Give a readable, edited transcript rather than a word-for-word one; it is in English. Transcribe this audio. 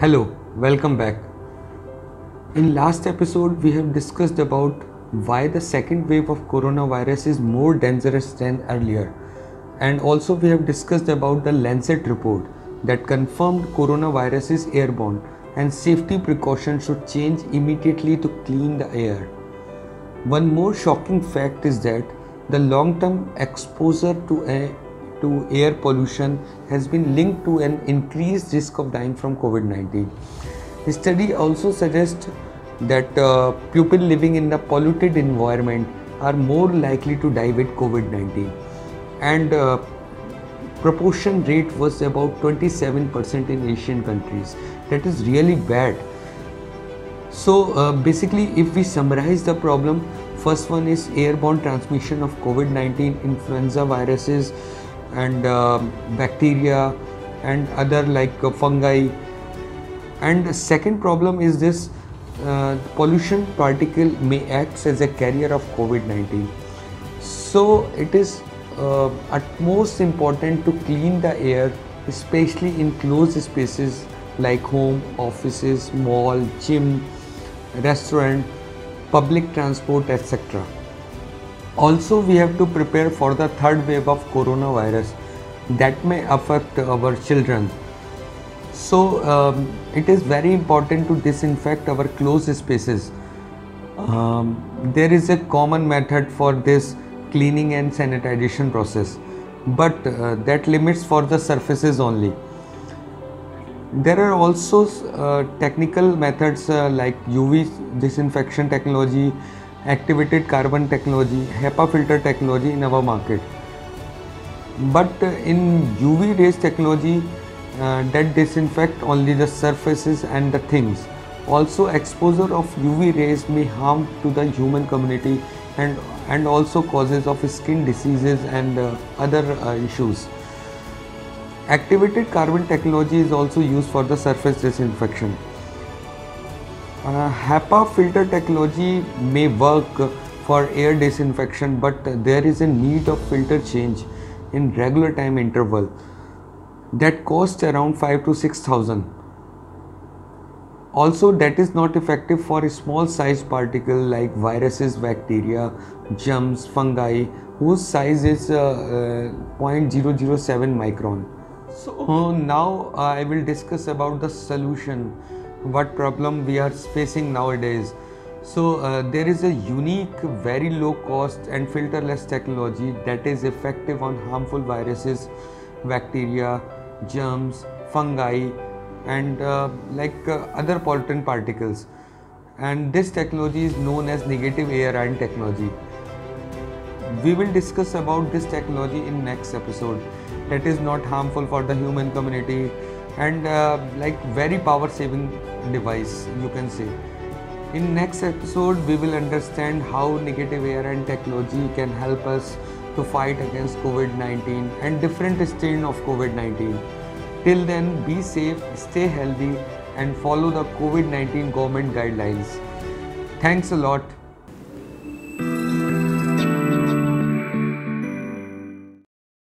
Hello, welcome back. In last episode we have discussed about why the second wave of coronavirus is more dangerous than earlier, and also we have discussed about the Lancet report that confirmed coronavirus is airborne and safety precautions should change immediately to clean the air. One more shocking fact is that the long-term exposure to air pollution has been linked to an increased risk of dying from COVID-19. The study also suggests that people living in the polluted environment are more likely to die with COVID-19, and proportion rate was about 27% in Asian countries. That is really bad. So basically, if we summarize the problem, first one is airborne transmission of COVID-19, influenza viruses and bacteria and other like fungi. And the second problem is this pollution particle may act as a carrier of COVID-19. So it is utmost important to clean the air, especially in closed spaces like home, offices, mall, gym, restaurant, public transport, etc. Also, we have to prepare for the third wave of coronavirus that may affect our children. So it is very important to disinfect our closed spaces. There is a common method for this cleaning and sanitization process, but that limits for the surfaces only. There are also technical methods like UV disinfection technology, activated carbon technology, HEPA filter technology in our market. But in UV rays technology, that disinfect only the surfaces and the things. Also, exposure of UV rays may harm to the human community and also causes of skin diseases and other issues. Activated carbon technology is also used for the surface disinfection. HEPA filter technology may work for air disinfection, but there is a need of filter change in regular time interval that costs around 5 to 6,000. Also, that is not effective for a small sized particle like viruses, bacteria, germs, fungi, whose size is 0.007 micron. So now I will discuss about the solution, what problem we are facing nowadays. So there is a unique, very low cost and filterless technology that is effective on harmful viruses, bacteria, germs, fungi and other pollutant particles. And this technology is known as negative air ion technology. We will discuss about this technology in next episode. That is not harmful for the human community and very power saving device, you can say. In next episode we will understand how negative air ion technology can help us to fight against COVID-19 and different strain of COVID-19. Till then, be safe, stay healthy and follow the COVID-19 government guidelines. Thanks a lot.